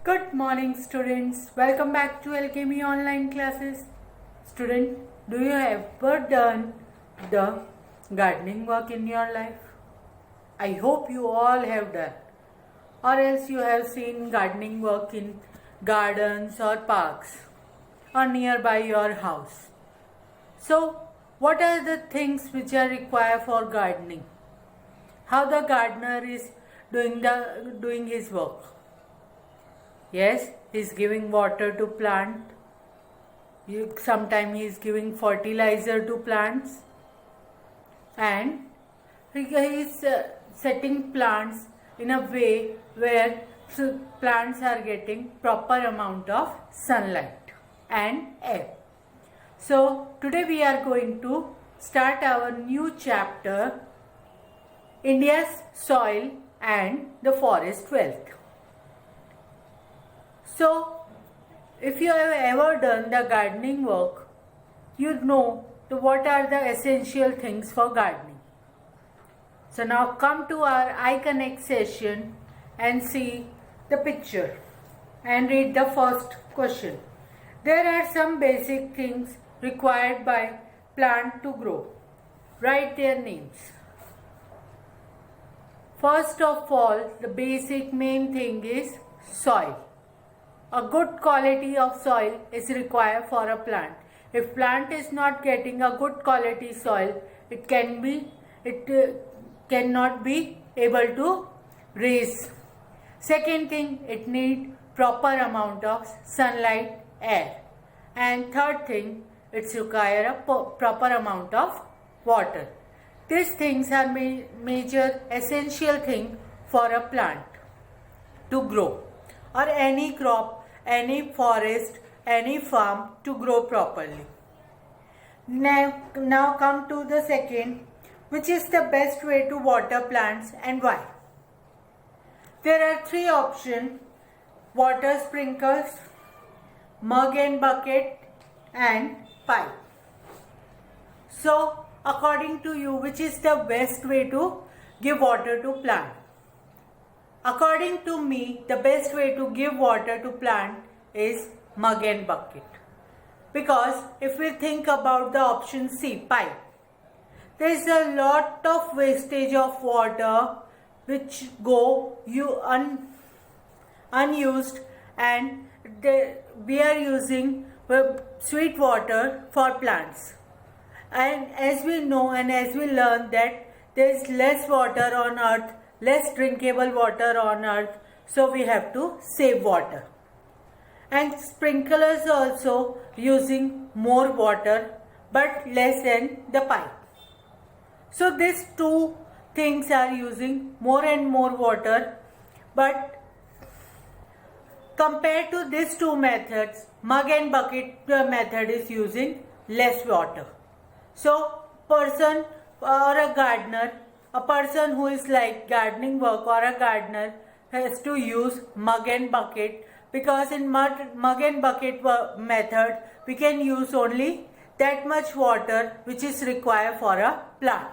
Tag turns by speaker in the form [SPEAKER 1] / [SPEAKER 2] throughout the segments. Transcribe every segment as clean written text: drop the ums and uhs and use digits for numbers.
[SPEAKER 1] Good morning, students. Welcome back to Alchemy online classes. Student, do you ever done the gardening work in your life? I hope you all have done, or else you have seen gardening work in gardens or parks or nearby your house. So, what are the things which are required for gardening? How the gardener is doing his work? Yes, he is giving water to plant. Sometimes he is giving fertilizer to plants, and he is setting plants in a way where plants are getting proper amount of sunlight and air. So today we are going to start our new chapter, India's soil and the forest wealth. So, if you have ever done the gardening work, you know what are the essential things for gardening. So now come to our Eye Connect session and see the picture and read the first question. There are some basic things required by plant to grow. Write their names. First of all, the basic main thing is soil. A good quality of soil is required for a plant. If plant is not getting a good quality soil, it cannot be able to raise. Second thing, it needs proper amount of sunlight, air. And third thing, it's require a proper amount of water. These things are major essential thing for a plant to grow, or any crop, any forest, any farm to grow properly. Now come to the second, which is the best way to water plants and why. There are three options: water sprinkles, mug and bucket, and pipe. So according to you, which is the best way to give water to plant? According to me, the best way to give water to plant is mug and bucket. Because if we think about the option C, pipe, there is a lot of wastage of water which go unused, and we are using sweet water for plants. And as we know and as we learn that there is less water on earth, less drinkable water on earth, so we have to save water. And sprinklers also using more water but less than the pipe. So these two things are using more and more water, but compared to these two methods, mug and bucket method is using less water. So person or a gardener, a person who is like gardening work or a gardener has to use mug and bucket, because in mug and bucket method we can use only that much water which is required for a plant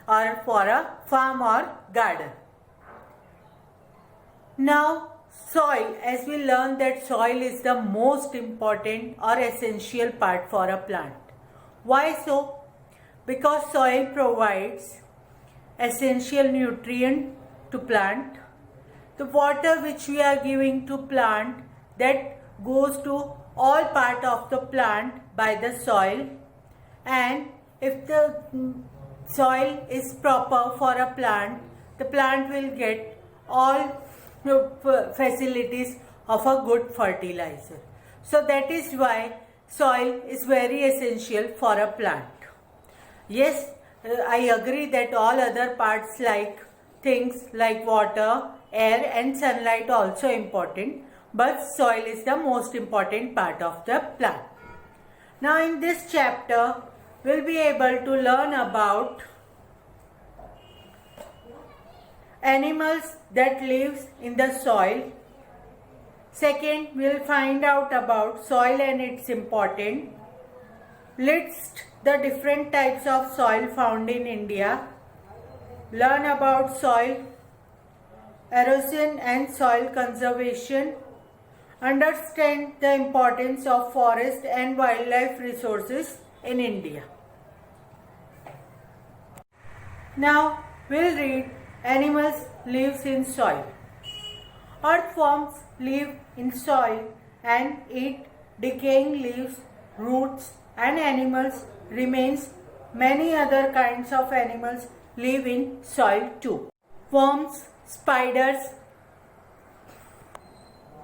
[SPEAKER 1] or for a farm or garden. Now soil, as we learn that soil is the most important or essential part for a plant. Why so? Because soil provides essential nutrient to plant. The water which we are giving to plant, that goes to all part of the plant by the soil, and if the soil is proper for a plant, the plant will get all facilities of a good fertilizer. So that is why soil is very essential for a plant. Yes, I agree that all other parts like things like water, air and sunlight also important, but soil is the most important part of the plant. Now in this chapter, we'll be able to learn about animals that lives in the soil. Second, we'll find out about soil and its importance. List the different types of soil found in India. Learn about soil erosion and soil conservation. understand the importance of forest and wildlife resources in India. Now we'll read animals lives in soil. Earthworms live in soil and eat decaying leaves, roots and animals remains. Many other kinds of animals live in soil too. Worms, spiders,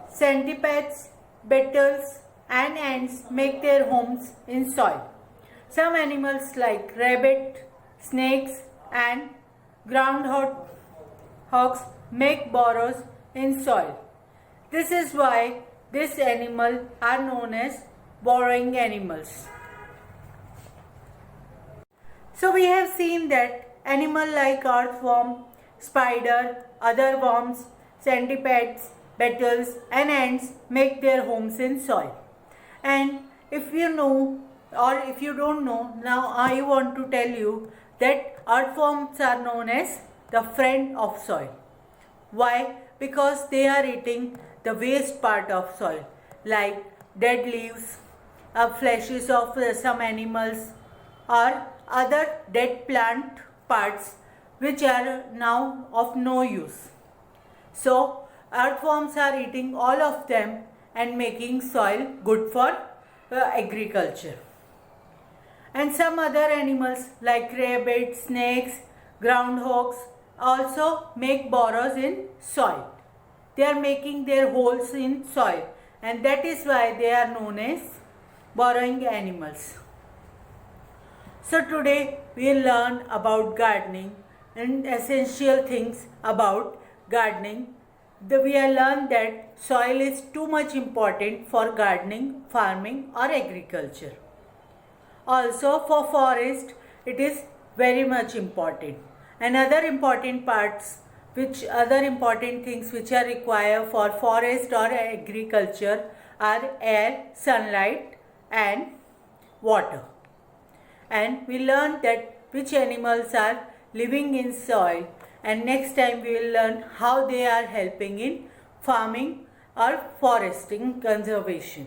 [SPEAKER 1] centipedes, beetles and ants make their homes in soil. Some animals like rabbit, snakes and groundhogs make burrows in soil. This is why these animals are known as burrowing animals. So we have seen that animals like earthworm, spider, other worms, centipedes, beetles and ants make their homes in soil. And if you know or if you don't know, now I want to tell you that earthworms are known as the friend of soil. Why? Because they are eating the waste part of soil like dead leaves, fleshes of some animals or other dead plant parts which are now of no use. So earthworms are eating all of them and making soil good for agriculture. And some other animals like rabbits, snakes, groundhogs also make burrows in soil. They are making their holes in soil and that is why they are known as burrowing animals. So today we will learn about gardening and essential things about gardening. We have learned that soil is too much important for gardening, farming or agriculture. Also for forest it is very much important. And other important parts other important things which are required for forest or agriculture are air, sunlight and water. And we learned that which animals are living in soil, and next time we will learn how they are helping in farming or foresting conservation.